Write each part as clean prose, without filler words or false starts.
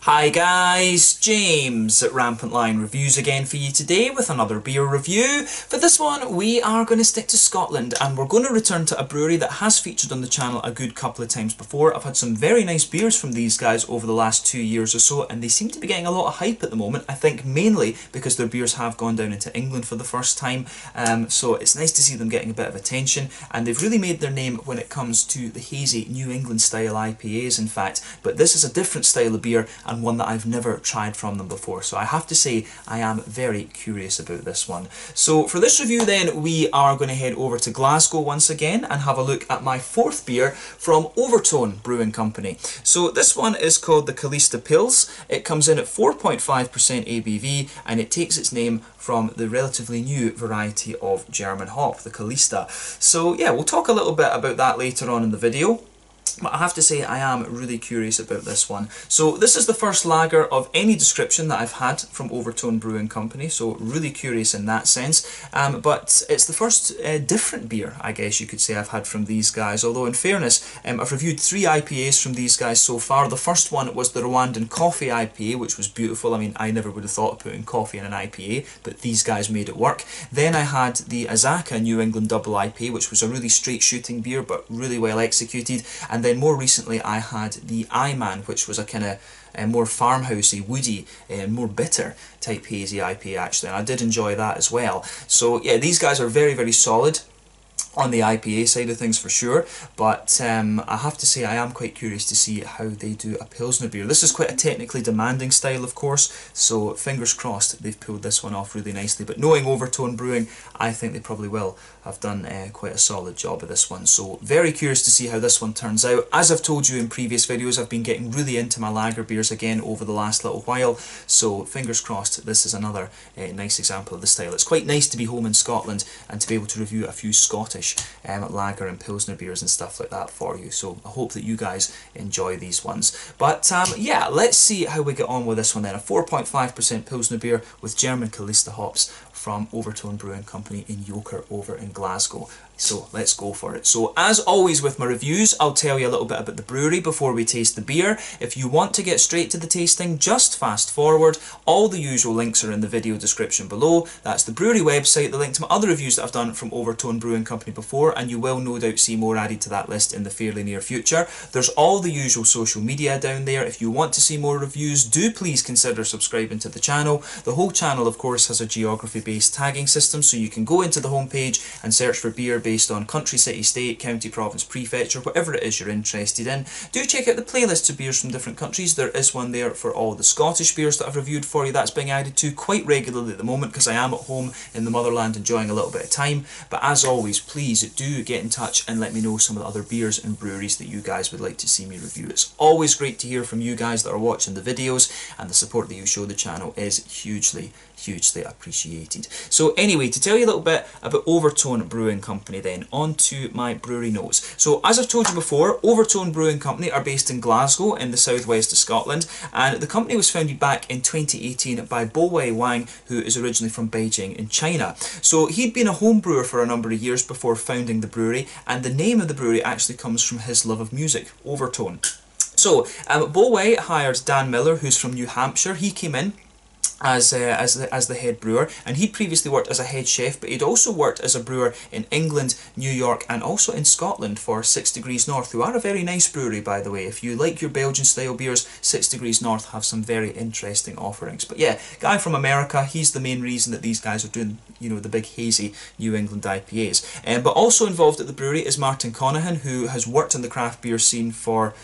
Hi guys, James at Rampant Lion Reviews again for you today with another beer review. For this one we are going to stick to Scotland and we're going to return to a brewery that has featured on the channel a good couple of times before. I've had some very nice beers from these guys over the last 2 years or so and they seem to be getting a lot of hype at the moment. I think mainly because their beers have gone down into England for the first time, so it's nice to see them getting a bit of attention, and they've really made their name when it comes to the hazy New England style IPAs in fact, but this is a different style of beer and one that I've never tried from them before, so I have to say I am very curious about this one. So for this review then we are going to head over to Glasgow once again and have a look at my fourth beer from Overtone Brewing Company. So this one is called the Callista Pils. It comes in at 4.5% ABV and it takes its name from the relatively new variety of German hop, the Callista. So yeah, we'll talk a little bit about that later on in the video. But I have to say I am really curious about this one. So this is the first lager of any description that I've had from Overtone Brewing Company, so really curious in that sense. But it's the first different beer, I guess you could say, I've had from these guys. Although in fairness, I've reviewed 3 IPAs from these guys so far. The first one was the Rwandan Coffee IPA, which was beautiful. I mean, I never would have thought of putting coffee in an IPA, but these guys made it work. Then I had the Azaka New England Double IPA, which was a really straight shooting beer, but really well executed. And then more recently I had the I-Man, which was a kind of more farmhousey, woody, more bitter type hazy IPA actually, and I did enjoy that as well. So yeah, these guys are very, very solid on the IPA side of things for sure, but I have to say I am quite curious to see how they do a Pilsner beer. This is quite a technically demanding style of course, so fingers crossed they've pulled this one off really nicely, but knowing Overtone Brewing, I think they probably will have done quite a solid job of this one, so very curious to see how this one turns out. As I've told you in previous videos, I've been getting really into my lager beers again over the last little while, so fingers crossed this is another nice example of the style. It's quite nice to be home in Scotland and to be able to review a few Scottish lager and Pilsner beers and stuff like that for you, so I hope that you guys enjoy these ones. But yeah, let's see how we get on with this one then. A 4.5% Pilsner beer with German Callista hops from Overtone Brewing Company in Yoker over in Glasgow. So let's go for it. So as always with my reviews, I'll tell you a little bit about the brewery before we taste the beer. If you want to get straight to the tasting, just fast forward. All the usual links are in the video description below. That's the brewery website, the link to my other reviews that I've done from Overtone Brewing Company before, and you will no doubt see more added to that list in the fairly near future. There's all the usual social media down there. If you want to see more reviews, do please consider subscribing to the channel. The whole channel of course has a geography-based tagging system, so you can go into the homepage and search for beer based on country, city, state, county, province, prefecture, whatever it is you're interested in. Do check out the playlists of beers from different countries. There is one there for all the Scottish beers that I've reviewed for you. That's being added to quite regularly at the moment because I am at home in the motherland enjoying a little bit of time. But as always, please do get in touch and let me know some of the other beers and breweries that you guys would like to see me review. It's always great to hear from you guys that are watching the videos, and the support that you show the channel is hugely appreciated. So anyway, to tell you a little bit about Overtone Brewing Company then, on to my brewery notes. So as I've told you before, Overtone Brewing Company are based in Glasgow in the southwest of Scotland, and the company was founded back in 2018 by Bo Wei Wang, who is originally from Beijing in China. So he'd been a home brewer for a number of years before founding the brewery, and the name of the brewery actually comes from his love of music, Overtone. So Bo Wei hired Dan Miller, who's from New Hampshire. He came in as the head brewer, and he previously worked as a head chef, but he'd also worked as a brewer in England, New York, and also in Scotland for 6 Degrees North, who are a very nice brewery by the way. If you like your Belgian style beers, 6 Degrees North have some very interesting offerings. But yeah, guy from America, he's the main reason that these guys are doing, you know, the big hazy New England IPAs. But also involved at the brewery is Martin Conahan, who has worked in the craft beer scene for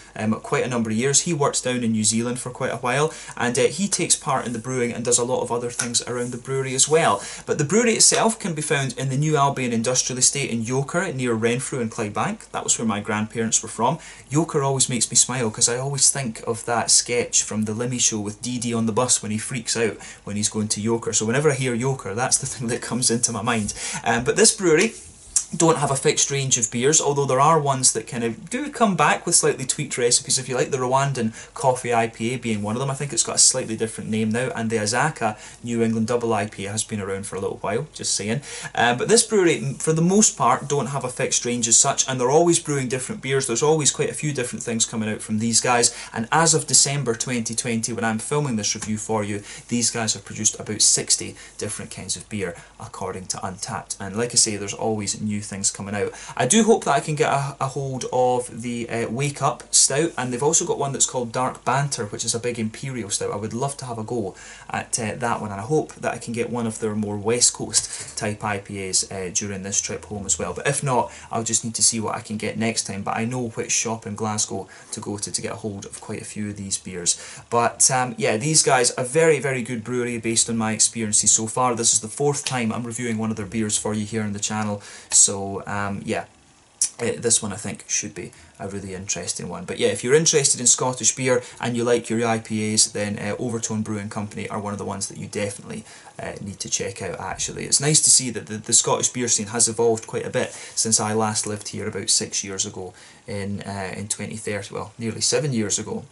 quite a number of years. He works down in New Zealand for quite a while, and he takes part in the brewing and does a lot of other things around the brewery as well. But the brewery itself can be found in the New Albion Industrial Estate in Yoker near Renfrew and Clydebank. That was where my grandparents were from. Yoker always makes me smile because I always think of that sketch from the Lemmy Show with Dee Dee on the bus when he freaks out when he's going to Yoker. So whenever I hear Yoker, that's the thing that comes into my mind. But this brewery don't have a fixed range of beers, although there are ones that kind of do come back with slightly tweaked recipes. If you like the Rwandan Coffee IPA being one of them, I think it's got a slightly different name now, and the Azaka New England Double IPA has been around for a little while, just saying. But this brewery, for the most part, don't have a fixed range as such, and they're always brewing different beers. There's always quite a few different things coming out from these guys, and as of December 2020, when I'm filming this review for you, these guys have produced about 60 different kinds of beer, according to Untappd. And like I say, there's always new things coming out. I do hope that I can get a hold of the Wake Up Stout, and they've also got one that's called Dark Banter, which is a big imperial stout. I would love to have a go at that one, and I hope that I can get one of their more West Coast type IPAs during this trip home as well. But if not, I'll just need to see what I can get next time. But I know which shop in Glasgow to go to get a hold of quite a few of these beers. But yeah, these guys are very, very good brewery based on my experiences so far. This is the 4th time I'm reviewing one of their beers for you here on the channel. So yeah, this one I think should be a really interesting one. But yeah, if you're interested in Scottish beer and you like your IPAs, then Overtone Brewing Company are one of the ones that you definitely need to check out. Actually, it's nice to see that the Scottish beer scene has evolved quite a bit since I last lived here about 6 years ago in 2030, well, nearly 7 years ago.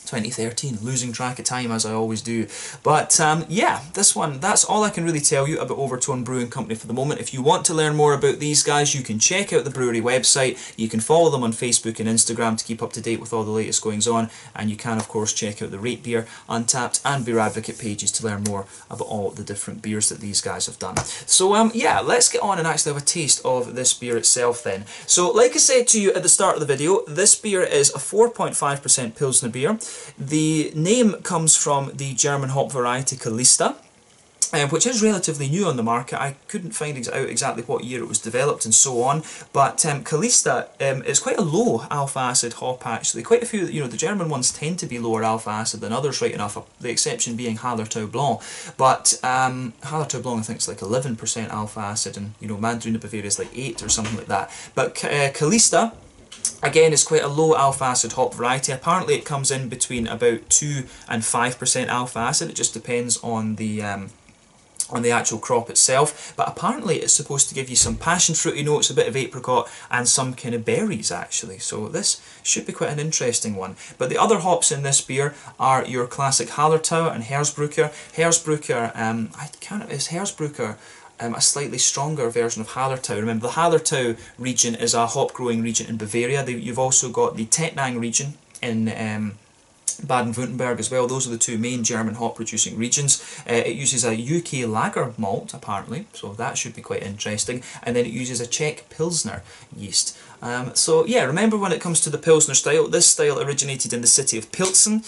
2013, losing track of time as I always do. But yeah, this one, that's all I can really tell you about Overtone Brewing Company for the moment. If you want to learn more about these guys, you can check out the brewery website, you can follow them on Facebook and Instagram to keep up to date with all the latest goings on, and you can of course check out the Rate Beer, Untappd and Beer Advocate pages to learn more about all the different beers that these guys have done. So yeah, let's get on and actually have a taste of this beer itself then. So like I said to you at the start of the video, this beer is a 4.5% Pilsner beer. The name comes from the German hop variety Callista, which is relatively new on the market. I couldn't find out exactly what year it was developed and so on, but Callista is quite a low alpha acid hop actually. Quite a few, you know, the German ones tend to be lower alpha acid than others, right enough, the exception being Hallertau Blanc. But Hallertau Blanc I think is like 11% alpha acid, and you know, Mandarin de Bavaria is like 8 or something like that. But Callista, again, it's quite a low alpha acid hop variety. Apparently it comes in between about 2 and 5% alpha acid. It just depends on the actual crop itself, but apparently it's supposed to give you some passion fruity notes, a bit of apricot, and some kind of berries actually. So this should be quite an interesting one. But the other hops in this beer are your classic Hallertau and Hersbrucker. Hersbrucker, is Hersbrucker a slightly stronger version of Hallertau. Remember, the Hallertau region is a hop growing region in Bavaria. You've also got the Tettnang region in Baden-Württemberg as well. Those are the two main German hop producing regions. It uses a UK lager malt apparently, so that should be quite interesting, and then it uses a Czech Pilsner yeast. So yeah, remember when it comes to the Pilsner style, this style originated in the city of Pilsen,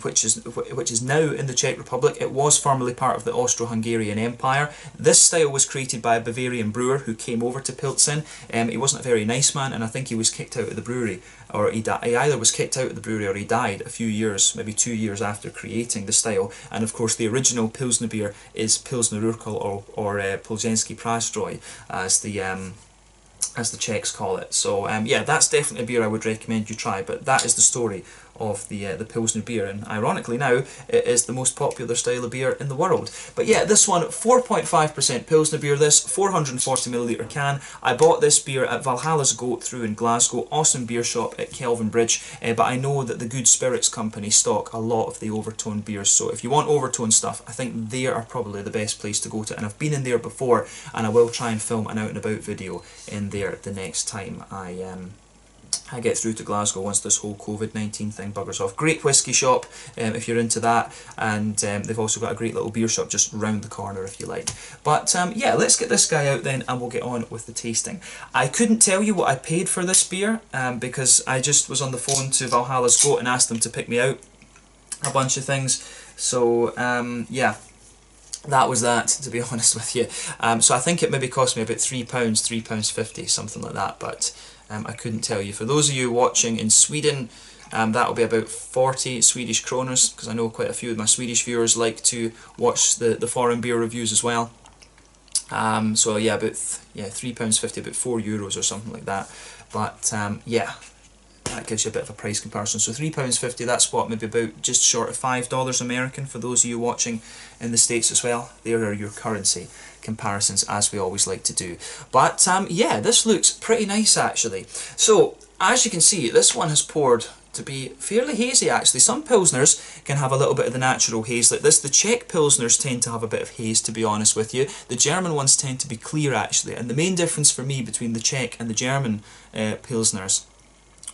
which is now in the Czech Republic. It was formerly part of the Austro-Hungarian Empire. This style was created by a Bavarian brewer who came over to Pilsen. He wasn't a very nice man, and I think he was kicked out of the brewery, or he either was kicked out of the brewery or he died a few years, maybe 2 years after creating the style. And of course the original Pilsner beer is Pilsner Urquell or Polzenski Prasdroj, as the Czechs call it. So yeah, that's definitely a beer I would recommend you try. But that is the story of the Pilsner beer, and ironically now it is the most popular style of beer in the world. But yeah, this one, 4.5% Pilsner beer, this 440ml can. I bought this beer at Valhalla's Goat through in Glasgow, awesome beer shop at Kelvin Bridge, but I know that the Good Spirits Company stock a lot of the Overtone beers, so if you want Overtone stuff, I think they are probably the best place to go to, and I've been in there before, and I will try and film an out and about video in there the next time I get through to Glasgow once this whole COVID-19 thing buggers off. Great whisky shop if you're into that, and they've also got a great little beer shop just round the corner if you like. But yeah, let's get this guy out then and we'll get on with the tasting. I couldn't tell you what I paid for this beer because I just was on the phone to Valhalla's Goat and asked them to pick me out a bunch of things. So yeah, that was that, to be honest with you. So I think it maybe cost me about £3, £3.50, something like that, but I couldn't tell you. For those of you watching in Sweden, that will be about 40 Swedish kroners, because I know quite a few of my Swedish viewers like to watch the foreign beer reviews as well. So yeah, about £3.50, about €4 or something like that. But yeah, that gives you a bit of a price comparison. So £3.50, that's what, maybe about just short of $5 American for those of you watching in the States as well. There are your currency comparisons, as we always like to do. But yeah, this looks pretty nice actually. So as you can see, this one has poured to be fairly hazy actually. Some Pilsners can have a little bit of the natural haze like this. The Czech Pilsners tend to have a bit of haze, to be honest with you. The German ones tend to be clear actually, and the main difference for me between the Czech and the German Pilsners,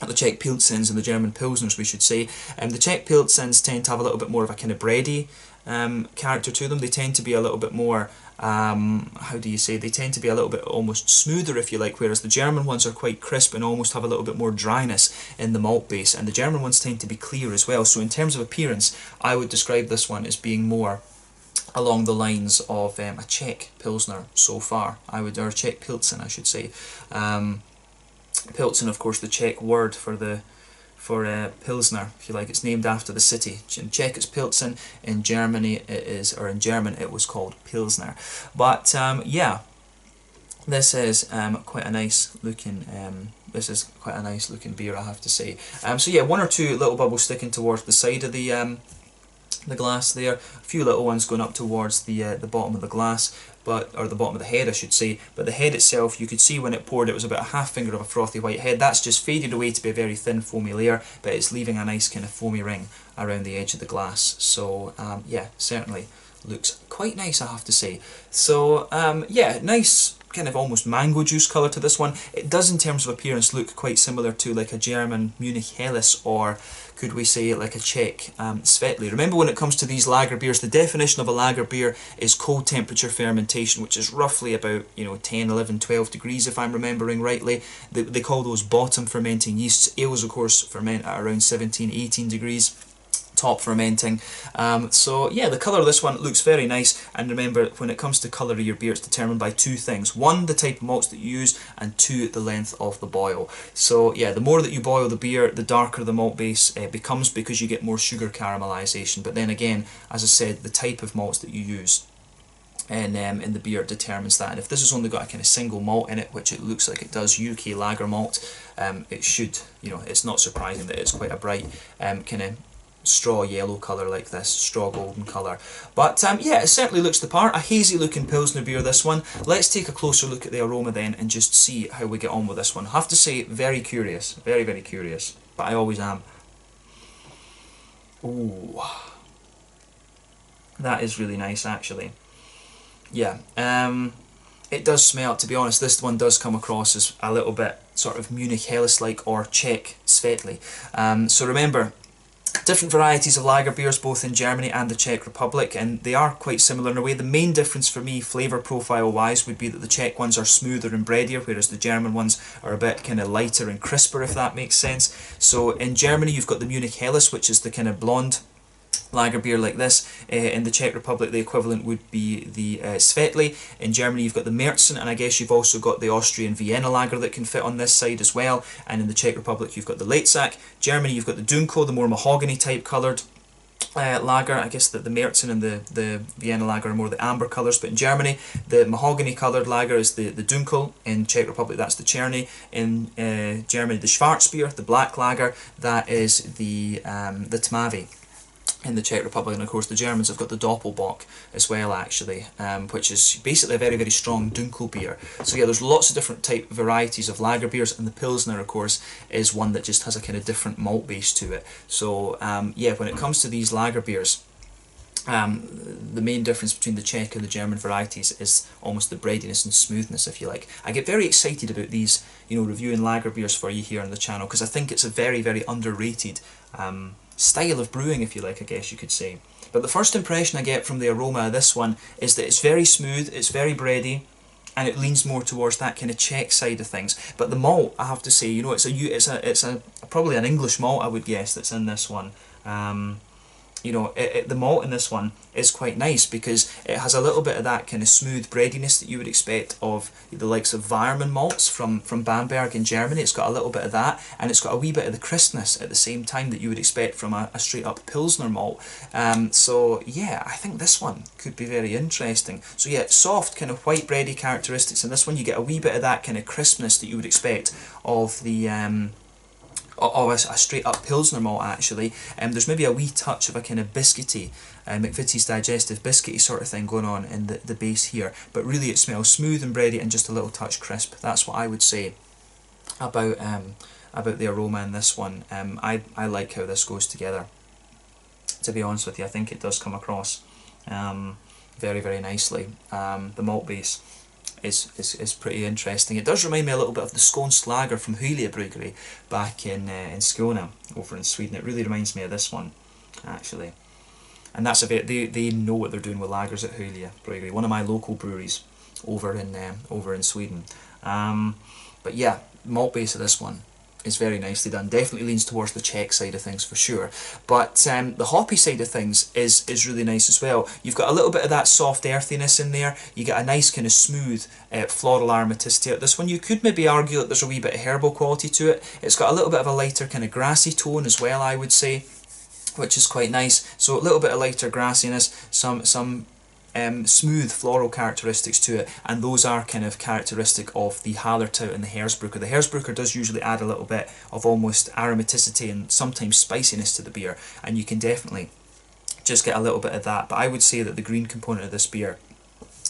the Czech Pilsens and the German Pilsners we should say, the Czech Pilsens tend to have a little bit more of a kind of bready character to them. They tend to be a little bit more, how do you say, they tend to be a little bit almost smoother if you like, whereas the German ones are quite crisp and almost have a little bit more dryness in the malt base, and the German ones tend to be clear as well. So in terms of appearance, I would describe this one as being more along the lines of a Czech Pilsner so far, or Czech Pilsen I should say. Pilsen, of course, the Czech word for Pilsner, if you like. It's named after the city. In Czech it's Pilsen, in Germany it is, or in German it was called Pilsner. But yeah, this is quite a nice looking. This is quite a nice looking beer, I have to say. So yeah, one or two little bubbles sticking towards the side of the glass there. A few little ones going up towards the bottom of the glass, or the bottom of the head I should say, but the head itself, you could see when it poured it was about a half finger of a frothy white head. That's just faded away to be a very thin foamy layer, but it's leaving a nice kind of foamy ring around the edge of the glass. So yeah, certainly looks quite nice, I have to say. So yeah, nice kind of almost mango juice colour to this one. It does in terms of appearance look quite similar to like a German Munich Helles, or could we say like a Czech Svetli. Remember, when it comes to these lager beers, the definition of a lager beer is cold temperature fermentation, which is roughly about 10, 11, 12 degrees if I'm remembering rightly. They call those bottom fermenting yeasts. Ales of course ferment at around 17, 18 degrees. Top fermenting. So yeah, the colour of this one looks very nice, and remember, when it comes to colour of your beer, it's determined by two things: one, the type of malts that you use, and two, the length of the boil. So yeah, the more that you boil the beer, the darker the malt base becomes, because you get more sugar caramelisation. But then again, as I said, the type of malts that you use in the beer determines that. And if this has only got a kind of single malt in it, which it looks like it does, UK lager malt, it should, it's not surprising that it's quite a bright kind of straw yellow colour like this, straw golden colour. But yeah, it certainly looks the part. A hazy looking Pilsner beer, this one. Let's take a closer look at the aroma then and just see how we get on with this one. I have to say, very curious, very, very curious, but I always am. Ooh, that is really nice actually. Yeah, it does smell, to be honest, this one does come across as a little bit sort of Munich Helles-like, or Czech Svetli. So remember, different varieties of lager beers both in Germany and the Czech Republic, and they are quite similar in a way. The main difference for me, flavour profile wise, would be that the Czech ones are smoother and breadier, whereas the German ones are a bit kind of lighter and crisper, if that makes sense. So in Germany you've got the Munich Helles, which is the kind of blonde lager beer like this. In the Czech Republic the equivalent would be the Svetli. In Germany you've got the Märzen, and I guess you've also got the Austrian Vienna lager that can fit on this side as well. And in the Czech Republic you've got the Leitzach. Germany you've got the Dunkel, the more mahogany type coloured lager. I guess that the Märzen and the Vienna lager are more the amber colours, but in Germany the mahogany coloured lager is the Dunkel. In Czech Republic that's the Cherny. In Germany the Schwarzbier, the black lager, that is the Tmavi in the Czech Republic. And of course the Germans have got the Doppelbock as well actually, which is basically a very, very strong Dunkel beer. So yeah, there's lots of different type varieties of lager beers, and the Pilsner of course is one that just has a kind of different malt base to it. So yeah, when it comes to these lager beers, the main difference between the Czech and the German varieties is almost the breadiness and smoothness, if you like. I get very excited about these, reviewing lager beers for you here on the channel, because I think it's a very, very underrated style of brewing, if you like, I guess you could say. But the first impression I get from the aroma of this one is that it's very smooth, it's very bready, and it leans more towards that kind of Czech side of things. But the malt, I have to say, it's probably an English malt, I would guess, that's in this one. The malt in this one is quite nice, because it has a little bit of that kind of smooth breadiness that you would expect of the likes of Weirmann malts from Bamberg in Germany. It's got a little bit of that, and it's got a wee bit of the crispness at the same time that you would expect from a straight up Pilsner malt. So yeah, I think this one could be very interesting. So yeah, soft kind of white bready characteristics in this one. You get a wee bit of that kind of crispness that you would expect of the a straight up Pilsner malt actually. There's maybe a wee touch of a kind of biscuity, McVitie's Digestive biscuity sort of thing going on in the base here, but really it smells smooth and bready and just a little touch crisp. That's what I would say about the aroma in this one. I like how this goes together, to be honest with you. I think it does come across very, very nicely. The malt base is pretty interesting. It does remind me a little bit of the Skånsk Lager from Hylia Brewery back in Skåne over in Sweden. It really reminds me of this one actually, and that's a bit, they know what they're doing with lagers at Hylia Brewery, one of my local breweries over in Sweden. But yeah, malt base of this one is very nicely done. Definitely leans towards the Czech side of things for sure. But the hoppy side of things is really nice as well. You've got a little bit of that soft earthiness in there. You get a nice kind of smooth floral aromaticity. This one you could maybe argue that there's a wee bit of herbal quality to it. It's got a little bit of a lighter kind of grassy tone as well, I would say, which is quite nice. So a little bit of lighter grassiness, some smooth floral characteristics to it, and those are kind of characteristic of the Hallertau and the Hersbrucker. The Hersbrucker does usually add a little bit of almost aromaticity and sometimes spiciness to the beer, and you can definitely just get a little bit of that. But I would say that the green component of this beer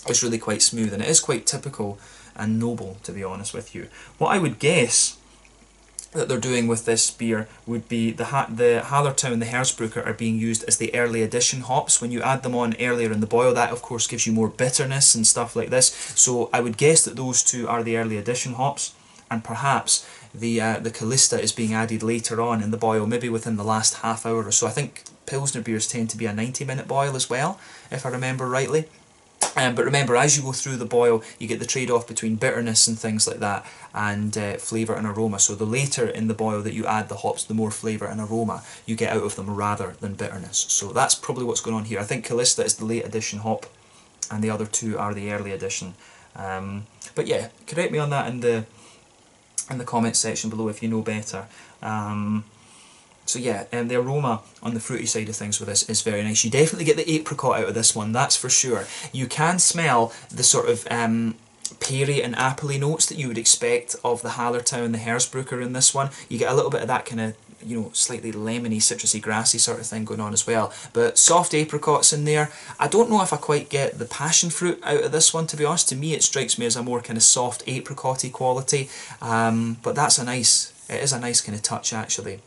is really quite smooth, and it is quite typical and noble, to be honest with you. What I would guess that they're doing with this beer would be the Hallertau and the Hersbrucker are being used as the early addition hops. When you add them on earlier in the boil, that of course gives you more bitterness and stuff like this. So I would guess that those two are the early addition hops, and perhaps the Callista is being added later on in the boil, maybe within the last half hour or so. I think Pilsner beers tend to be a 90-minute boil as well, if I remember rightly. But remember, as you go through the boil, you get the trade-off between bitterness and things like that, and flavour and aroma. So the later in the boil that you add the hops, the more flavour and aroma you get out of them rather than bitterness. So that's probably what's going on here. I think Callista is the late addition hop, and the other two are the early addition. But yeah, correct me on that in the comments section below if you know better. So yeah, the aroma on the fruity side of things with this is very nice. You definitely get the apricot out of this one, that's for sure. You can smell the sort of peary and appley notes that you would expect of the Hallertau and the Hersbrucker in this one. You get a little bit of that kind of, you know, slightly lemony, citrusy, grassy sort of thing going on as well. But soft apricots in there. I don't know if I quite get the passion fruit out of this one, to be honest. To me it strikes me as a more kind of soft apricot-y quality. But that's it is a nice kind of touch actually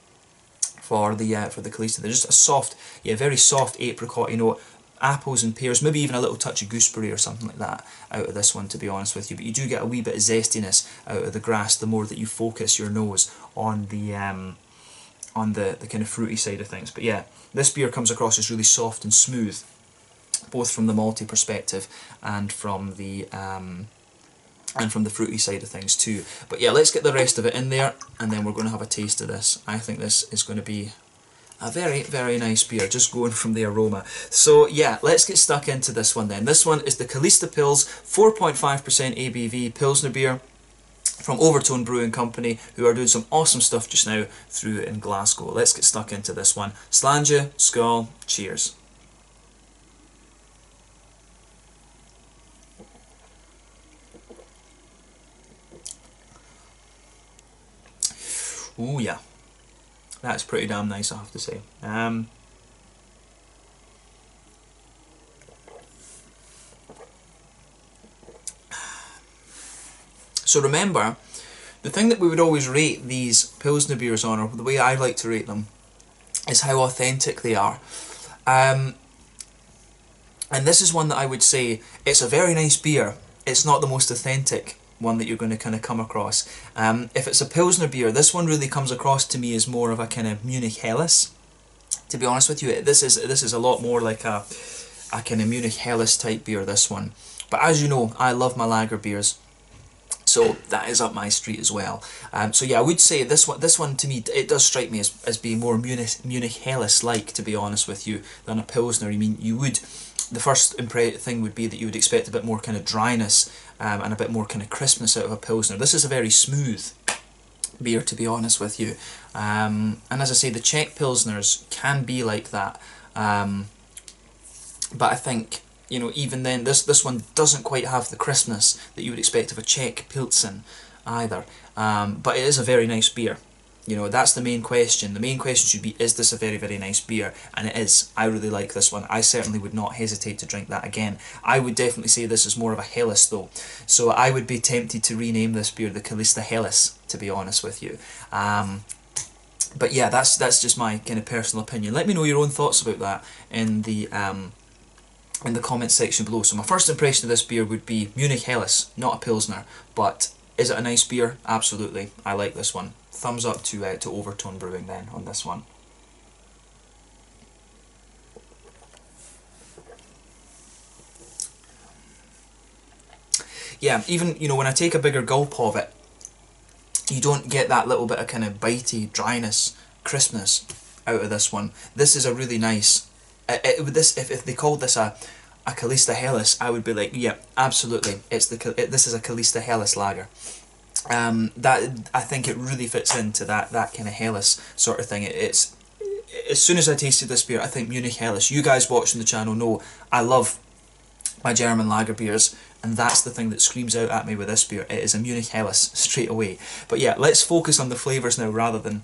for the Callista. They're just a soft, very soft apricot, you know, apples and pears, maybe even a little touch of gooseberry or something like that out of this one, to be honest with you. But you do get a wee bit of zestiness out of the grass the more that you focus your nose on the kind of fruity side of things. But yeah, this beer comes across as really soft and smooth, both from the malty perspective and from the fruity side of things too. But yeah, let's get the rest of it in there, and then we're going to have a taste of this. I think this is going to be a very, very nice beer, just going from the aroma. So yeah, let's get stuck into this one then. This one is the Callista Pils, 4.5% ABV Pilsner beer from Overtone Brewing Company, who are doing some awesome stuff just now through in Glasgow. Let's get stuck into this one. Sláinte, skål, cheers. Ooh yeah, that's pretty damn nice, I have to say. So remember, the thing that we would always rate these Pilsner beers on, or the way I like to rate them, is how authentic they are. And this is one that I would say, it's a very nice beer, it's not the most authentic one that you're going to kind of come across. If it's a Pilsner beer, this one really comes across to me as more of a kind of Munich Helles. To be honest with you, this is a lot more like a kind of Munich Helles type beer, this one. But as you know, I love my lager beers, so that is up my street as well. So yeah, I would say this one to me, it does strike me as being more Munich Helles-like, to be honest with you, than a Pilsner. I mean, the first thing would be that you would expect a bit more kind of dryness and a bit more kind of crispness out of a Pilsner. This is a very smooth beer, to be honest with you. And as I say, the Czech Pilsners can be like that. But I think, you know, even then, this one doesn't quite have the crispness that you would expect of a Czech Pilsen either. But it is a very nice beer. You know, that's the main question. The main question should be, is this a very, very nice beer? And it is. I really like this one. I certainly would not hesitate to drink that again. I would definitely say this is more of a Helles though. So I would be tempted to rename this beer the Callista Helles, to be honest with you. But yeah, that's just my kind of personal opinion. Let me know your own thoughts about that in the comments section below. So my first impression of this beer would be Munich Helles, not a Pilsner, but is it a nice beer? Absolutely. I like this one. Thumbs up to Overtone Brewing then on this one. Yeah, even, you know, when I take a bigger gulp of it, you don't get that little bit of kind of bitey dryness, crispness out of this one. This is a really nice. If they called this a Callista Helles, I would be like, yeah, absolutely. This is a Callista Helles lager. That, I think it really fits into that kind of Helles sort of thing. It's as soon as I tasted this beer, I think Munich Helles. You guys watching the channel know I love my German lager beers, and that's the thing that screams out at me with this beer. It is a Munich Helles straight away. But yeah, let's focus on the flavours now rather than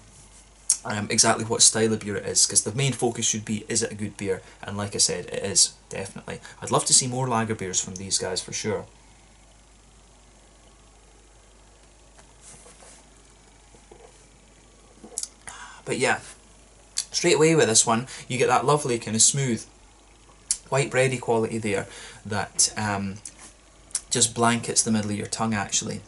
exactly what style of beer it is, because the main focus should be, is it a good beer? And like I said, it is, definitely. I'd love to see more lager beers from these guys for sure. But yeah, straight away with this one, you get that lovely kind of smooth white bready quality there that just blankets the middle of your tongue actually.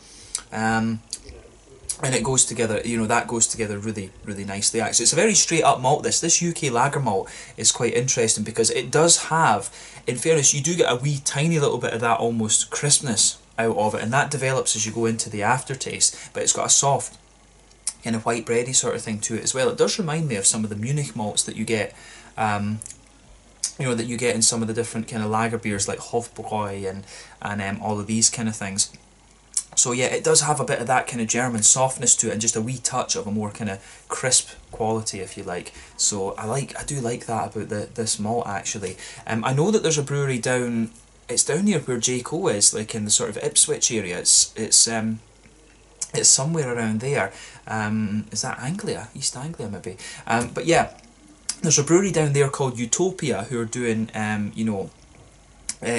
And it goes together, you know, that goes together really, really nicely actually. It's a very straight up malt this UK lager malt is quite interesting because it does have, in fairness, you do get a wee tiny little bit of that almost crispness out of it, and that develops as you go into the aftertaste, but it's got a soft kind of white bready sort of thing to it as well. It does remind me of some of the Munich malts that you get, you know, that you get in some of the different kind of lager beers like Hofbräu and all of these kind of things. So yeah, it does have a bit of that kind of German softness to it, and just a wee touch of a more kind of crisp quality, if you like. So I do like that about this malt actually. I know that there's a brewery down, it's down near where J Co is, like in the sort of Ipswich area. It's somewhere around there. Is that Anglia? East Anglia maybe. But yeah, there's a brewery down there called Utopia who are doing you know,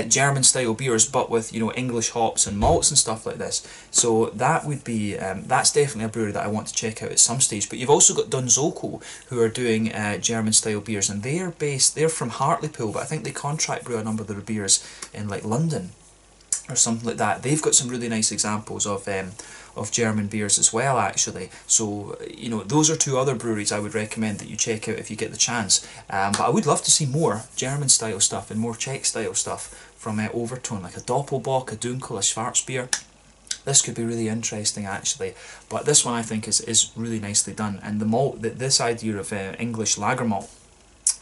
German style beers, but with, you know, English hops and malts and stuff like this. So that would be that's definitely a brewery that I want to check out at some stage. But you've also got Dunzoko who are doing German style beers, and they're from Hartlepool, but I think they contract brew a number of their beers in like London or something like that. They've got some really nice examples of German beers as well actually. So, you know, those are two other breweries I would recommend that you check out if you get the chance. But I would love to see more German style stuff and more Czech style stuff from Overtone, like a Doppelbock, a Dunkel, a Schwarzbier. This could be really interesting actually. But this one I think is really nicely done, and the malt, this idea of English lager malt,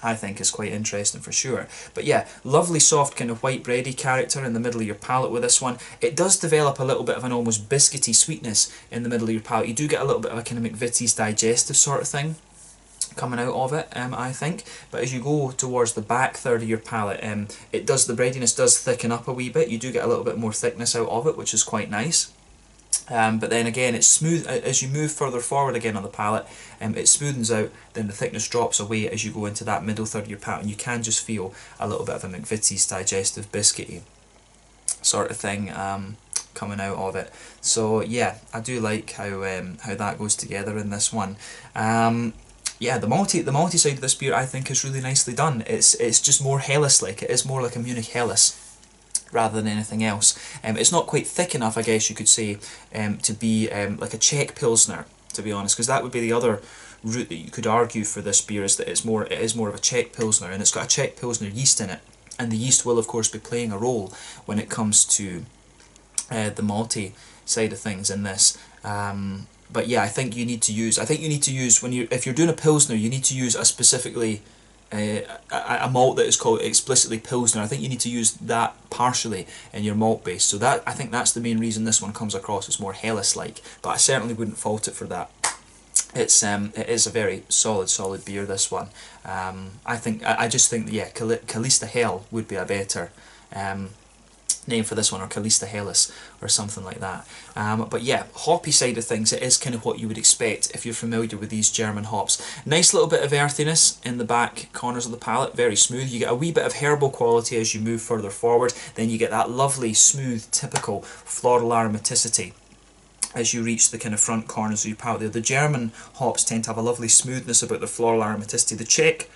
I think is quite interesting for sure. But yeah, lovely soft kind of white bready character in the middle of your palate with this one. It does develop a little bit of an almost biscuity sweetness in the middle of your palate. You do get a little bit of a kind of McVitie's digestive sort of thing coming out of it, I think. But as you go towards the back third of your palate, the breadiness does thicken up a wee bit. You do get a little bit more thickness out of it, which is quite nice. But then again, it's smooth as you move further forward again on the palate. It smoothens out, then the thickness drops away as you go into that middle third of your palate, and you can just feel a little bit of a McVitie's digestive biscuity sort of thing coming out of it. So yeah, I do like how that goes together in this one. Yeah, the malty side of this beer I think is really nicely done. It's just more Helles-like. It is more like a Munich Helles rather than anything else. It's not quite thick enough, I guess you could say, to be like a Czech Pilsner, to be honest, because that would be the other route that you could argue for this beer, is that it is more of a Czech Pilsner, and it's got a Czech Pilsner yeast in it, and the yeast will of course be playing a role when it comes to the malty side of things in this. But yeah, I think you need to use if you're doing a Pilsner, you need to use a specifically a malt that is called explicitly Pilsner. I think you need to use that partially in your malt base. So that, I think that's the main reason this one comes across as more Helles-like. But I certainly wouldn't fault it for that. It is a very solid beer, this one. I just think that, yeah, Callista Hell would be a better name for this one, or Callista Hellas or something like that. But yeah, hoppy side of things, it is kind of what you would expect if you're familiar with these German hops. Nice little bit of earthiness in the back corners of the palate, very smooth. You get a wee bit of herbal quality as you move further forward, then you get that lovely, smooth, typical floral aromaticity as you reach the kind of front corners of your palate there. The German hops tend to have a lovely smoothness about their floral aromaticity. The Czech,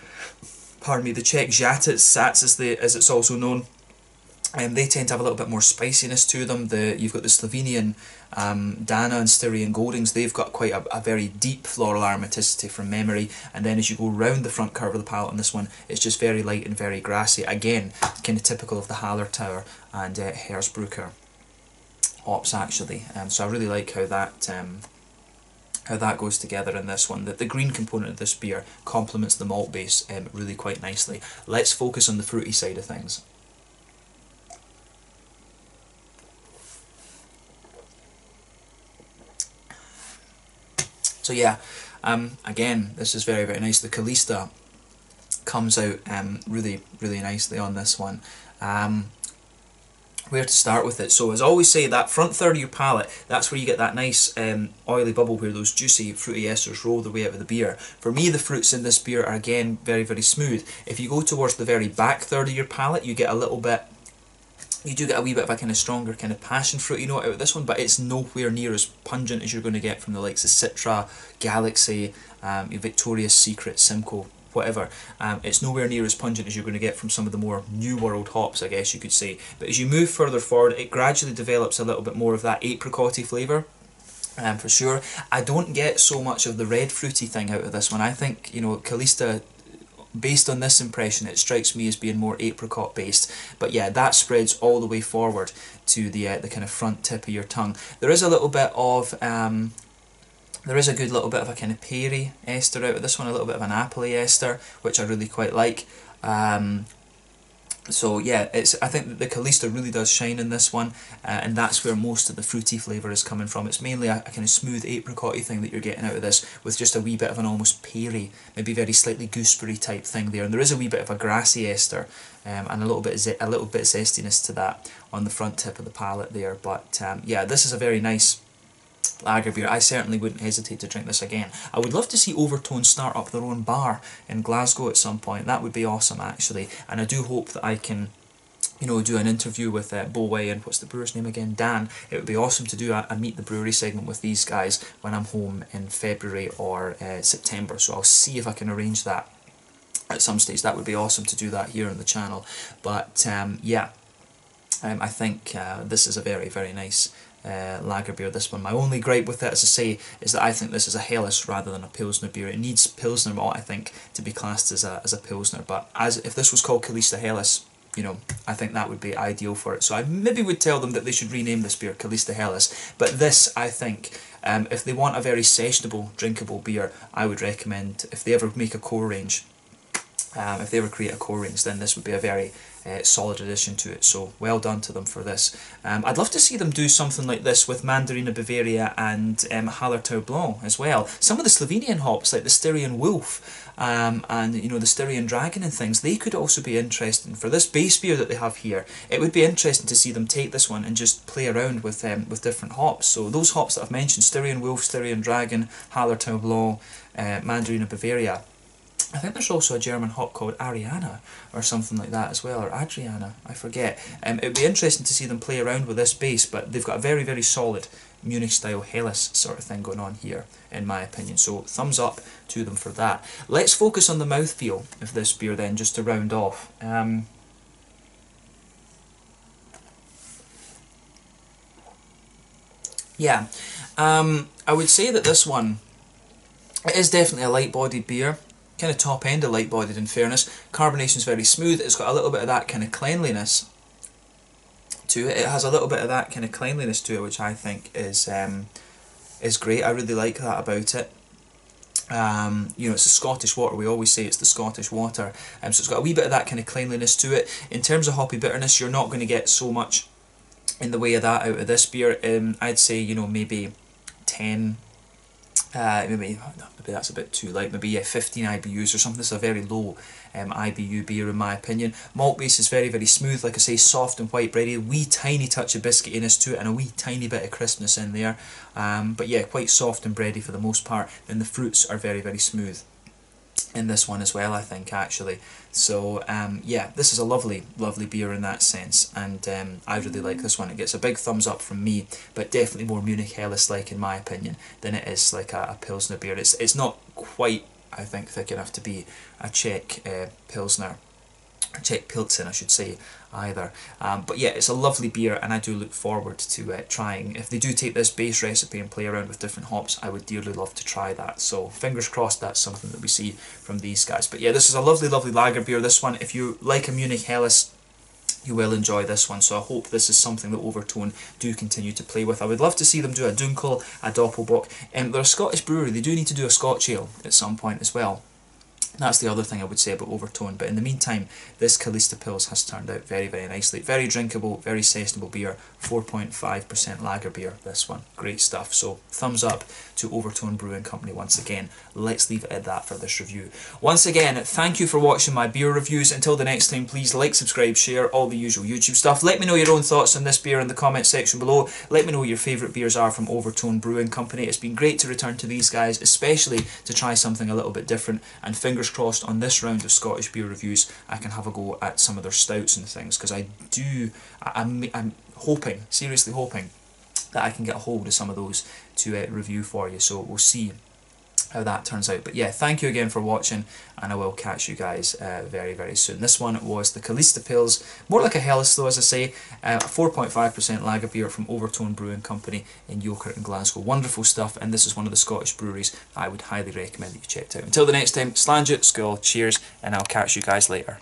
pardon me, the Czech Žatec, Sats as it's also known, they tend to have a little bit more spiciness to them. You've got the Slovenian Dana and Styrian Goldings, they've got quite a very deep floral aromaticity from memory, and then as you go round the front curve of the palate on this one, it's just very light and very grassy. Again, kind of typical of the Hallertauer and Hersbrucker hops actually. So I really like how that goes together in this one. That the green component of this beer complements the malt base really quite nicely. Let's focus on the fruity side of things. So yeah, again, this is very, very nice. The Callista comes out really, really nicely on this one. Where to start with it? So as I always say, that front third of your palate, that's where you get that nice oily bubble where those juicy fruity esters roll their way out of the beer. For me, the fruits in this beer are again very, very smooth. If you go towards the very back third of your palate, you get a little bit, you do get a wee bit of a kind of stronger kind of passion fruity note out of this one, but it's nowhere near as pungent as you're going to get from the likes of Citra, Galaxy, Victoria's Secret, Simcoe, whatever. It's nowhere near as pungent as you're going to get from some of the more New World hops, I guess you could say. But as you move further forward, it gradually develops a little bit more of that apricot-y flavour. For sure. I don't get so much of the red fruity thing out of this one. I think, you know, Callista, based on this impression, it strikes me as being more apricot based, but yeah, that spreads all the way forward to the kind of front tip of your tongue. There is a little bit of there is a good little bit of a kind of peary ester out of this one, a little bit of an appley ester, which I really quite like. So yeah, I think that the Callista really does shine in this one, and that's where most of the fruity flavour is coming from. It's mainly a kind of smooth apricot-y thing that you're getting out of this, with just a wee bit of an almost peary, maybe very slightly gooseberry type thing there. And there is a wee bit of a grassy ester, and a little bit zestiness to that on the front tip of the palate there. But yeah, this is a very nice lager beer. I certainly wouldn't hesitate to drink this again. I would love to see Overtone start up their own bar in Glasgow at some point. That would be awesome actually, and I do hope that I can, you know, do an interview with Boway and what's the brewer's name again, Dan. It would be awesome to do a Meet the Brewery segment with these guys when I'm home in February or September, so I'll see if I can arrange that at some stage. That would be awesome to do that here on the channel. But yeah, I think this is a very, very nice lager beer, this one. My only gripe with it, as I say, is that I think this is a Helles rather than a Pilsner beer. It needs Pilsner malt, I think, to be classed as a Pilsner, but if this was called Callista Helles, you know, I think that would be ideal for it. So I maybe would tell them that they should rename this beer Callista Helles, but this, I think, if they want a very sessionable, drinkable beer, I would recommend, if they ever make a core range, if they ever create a core range, then this would be a very solid addition to it. So well done to them for this. I'd love to see them do something like this with Mandarina Bavaria and Hallertau Blanc as well. Some of the Slovenian hops, like the Styrian Wolf and you know, the Styrian Dragon and things, they could also be interesting for this base beer that they have here. It would be interesting to see them take this one and just play around with different hops. So those hops that I've mentioned, Styrian Wolf, Styrian Dragon, Hallertau Blanc, Mandarina Bavaria. I think there's also a German hop called Ariana or something like that as well, or Adriana, I forget. It would be interesting to see them play around with this base, but they've got a very, very solid Munich-style Helles sort of thing going on here, in my opinion. So thumbs up to them for that. Let's focus on the mouthfeel of this beer then, just to round off. Yeah, I would say that this one, it is definitely a light-bodied beer. Kind of top end of light bodied, in fairness. Carbonation is very smooth. It's got a little bit of that kind of cleanliness to it. It has a little bit of that kind of cleanliness to it, which I think is great. I really like that about it. You know, it's the Scottish water. We always say it's the Scottish water. So it's got a wee bit of that kind of cleanliness to it. In terms of hoppy bitterness, you're not going to get so much in the way of that out of this beer. I'd say, you know, maybe 10 maybe that's a bit too light, maybe 15 IBUs or something. It's a very low IBU beer in my opinion. Malt base is very, very smooth, like I say, soft and white bready, wee tiny touch of biscuitiness to it and a wee tiny bit of crispness in there, but yeah, quite soft and bready for the most part. Then the fruits are very, very smooth in this one as well, I think, actually. So yeah, this is a lovely, lovely beer in that sense, and I really like this one. It gets a big thumbs up from me, but definitely more Munich Helles like in my opinion than it is like a Pilsner beer. It's not quite, I think, thick enough to be a Czech Pilsner, Czech Pilsen I should say, either. But yeah, it's a lovely beer, and I do look forward to trying. If they do take this base recipe and play around with different hops, I would dearly love to try that. So fingers crossed that's something that we see from these guys. But yeah, this is a lovely, lovely lager beer, this one. If you like a Munich Helles, you will enjoy this one, so I hope this is something that Overtone do continue to play with. I would love to see them do a Dunkel, a Doppelbock. They're a Scottish brewery, they do need to do a Scotch ale at some point as well. That's the other thing I would say about Overtone, but in the meantime, this Callista Pils has turned out very, very nicely. Very drinkable, very sessionable beer, 4.5% lager beer, this one. Great stuff. So, thumbs up to Overtone Brewing Company once again. Let's leave it at that for this review. Once again, thank you for watching my beer reviews. Until the next time, please like, subscribe, share, all the usual YouTube stuff. Let me know your own thoughts on this beer in the comment section below. Let me know what your favourite beers are from Overtone Brewing Company. It's been great to return to these guys, especially to try something a little bit different, and fingers crossed on this round of Scottish beer reviews I can have a go at some of their stouts and things, because I'm hoping, seriously hoping, that I can get a hold of some of those to review for you, so we'll see how that turns out. But yeah, thank you again for watching, and I will catch you guys very, very soon. This one was the Callista Pils, more like a Helles though, as I say, 4.5% lager beer from Overtone Brewing Company in Yoker in Glasgow. Wonderful stuff, and this is one of the Scottish breweries I would highly recommend that you checked out. Until the next time, slange it, skull, cheers, and I'll catch you guys later.